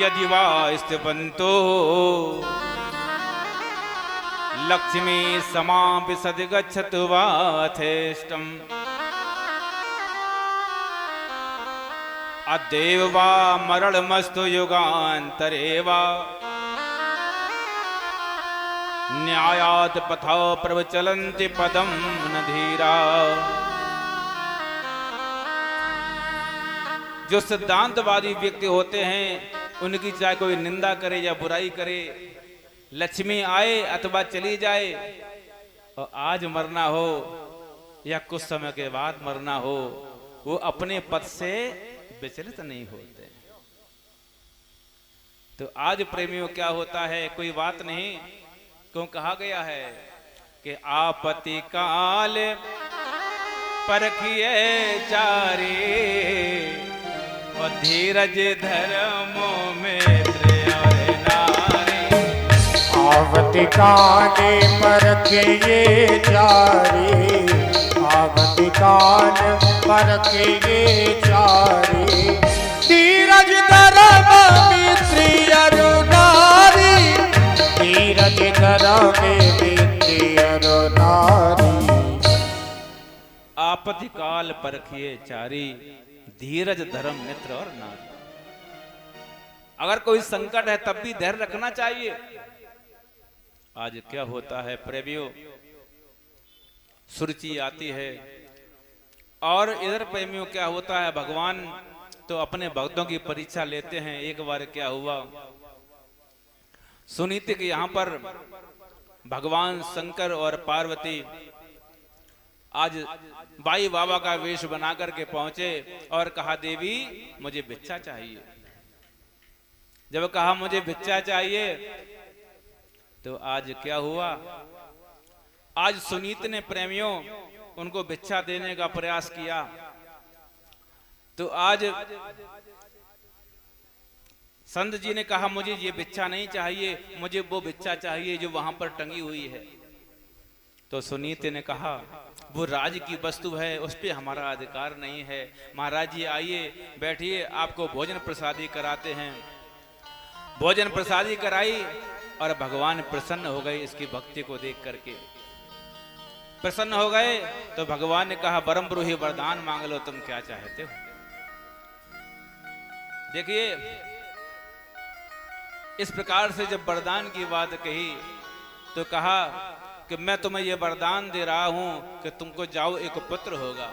यदि वा स्थिपन्तो लक्ष्मी समापिसति गच्छतु वाथेष्टम् अद्यैव वा मरणमस्तु युगान्तरे वा न्यायात् पथा प्रवचलन्ति पदं न धीरा। जो सिद्धांतवादी व्यक्ति होते हैं उनकी चाहे कोई निंदा करे या बुराई करे, लक्ष्मी आए अथवा चली जाए, और आज मरना हो या कुछ समय के बाद मरना हो, वो अपने पद से विचलित नहीं होते। तो आज प्रेमियों क्या होता है, कोई बात नहीं, क्यों कहा गया है कि आपत्ति काल परखिए चारी और धीरज धर्मो मित्र और नारी। आवति काले परखिए चारी, आवति काल परखिए चारी, धीरज धर्म मित्र और नारी, धीरज धर्म मित्र और नारी। आपत्ति काल परखिए चारी, धीरज धर्म मित्र और नारी। अगर कोई संकट है तब भी धैर्य रखना चाहिए। आज क्या होता है प्रेमियों, सुरुचि आती है और इधर प्रेमियों क्या होता है, भगवान तो अपने भक्तों की परीक्षा लेते हैं। एक बार क्या हुआ, सुनीति के यहां पर भगवान शंकर और पार्वती आज बाई बाबा का वेश बना करके पहुंचे और कहा देवी मुझे भिक्षा चाहिए। जब कहा मुझे भिक्षा चाहिए तो आज क्या हुआ, आज सुनीत ने प्रेमियों उनको भिक्षा देने का प्रयास किया। तो आज संत जी ने कहा मुझे ये भिक्षा नहीं चाहिए, मुझे वो भिक्षा चाहिए जो वहां पर टंगी हुई है। तो सुनीत ने कहा वो राज की वस्तु है, उस पर हमारा अधिकार नहीं है। महाराज जी आइए बैठिए, आपको भोजन प्रसादी कराते हैं। भोजन प्रसादी कराई और भगवान प्रसन्न हो गए इसकी भक्ति को देख करके। प्रसन्न हो गए तो भगवान ने कहा वरम ब्रूहि, वरदान मांग लो, तुम क्या चाहते हो। देखिए इस प्रकार से जब वरदान की बात कही तो कहा कि मैं तुम्हें यह वरदान दे रहा हूं कि तुमको जाओ एक पुत्र होगा।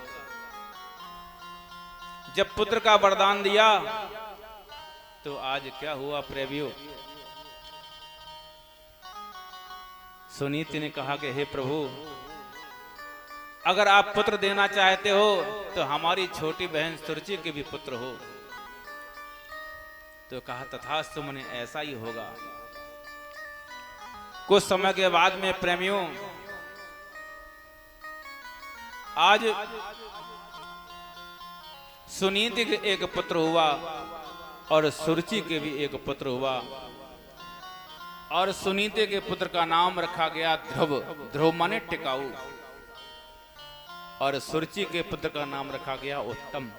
जब पुत्र का वरदान दिया तो आज क्या हुआ प्रेमियों, सुनीति ने कहा कि हे प्रभु अगर आप पुत्र देना चाहते हो तो हमारी छोटी बहन सुरुचि के भी पुत्र हो। तो कहा तथास्तु मुने, ऐसा ही होगा। कुछ समय के बाद में प्रेमियों आज सुनीति के एक पुत्र हुआ और सुरुचि के भी एक पुत्र हुआ। और सुनीति के पुत्र का नाम रखा गया ध्रुव, ध्रुव माने टिकाऊ, और सुरुचि के पुत्र का नाम रखा गया उत्तम।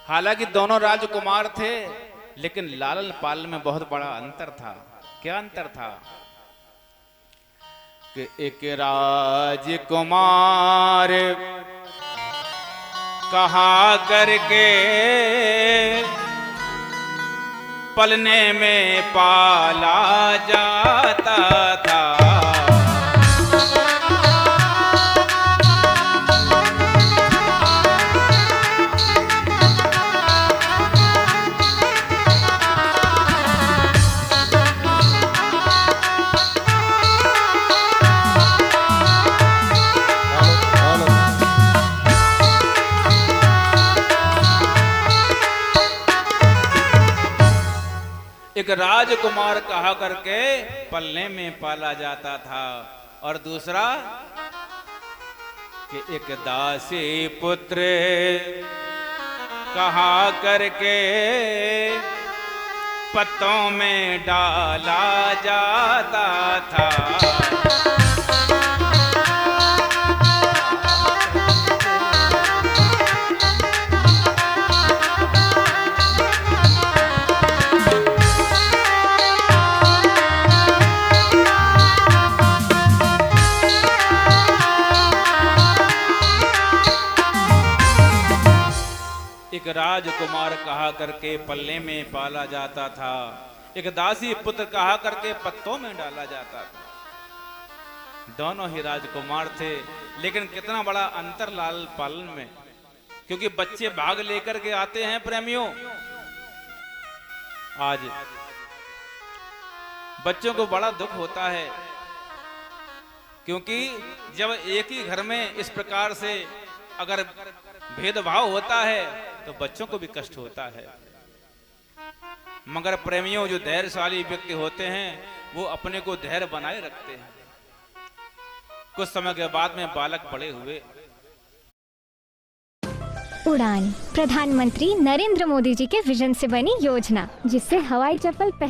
हालांकि दोनों राजकुमार थे लेकिन लालन पालन में बहुत बड़ा अंतर था। क्या अंतर था कि एक राजकुमार कहा करके पलने में पाला जाता था। एक राजकुमार कहा करके पलने में पाला जाता था, और दूसरा कि एक दासी पुत्र कहा करके पत्तों में डाला जाता था। एक राजकुमार कहा करके पल्ले में पाला जाता था, एक दासी पुत्र कहा करके पत्तों में डाला जाता था। दोनों ही राजकुमार थे, लेकिन कितना बड़ा अंतर लाल पालन में, क्योंकि बच्चे भाग लेकर के आते हैं प्रेमियों। आज बच्चों को बड़ा दुख होता है, क्योंकि जब एक ही घर में इस प्रकार से अगर भेदभाव होता है तो बच्चों को भी कष्ट होता है। मगर प्रेमियों, जो धैर्यशाली व्यक्ति होते हैं वो अपने को धैर्य बनाए रखते हैं। कुछ समय के बाद में बालक बड़े हुए। उड़ान प्रधानमंत्री नरेंद्र मोदी जी के विजन से बनी योजना, जिससे हवाई चप्पल पहन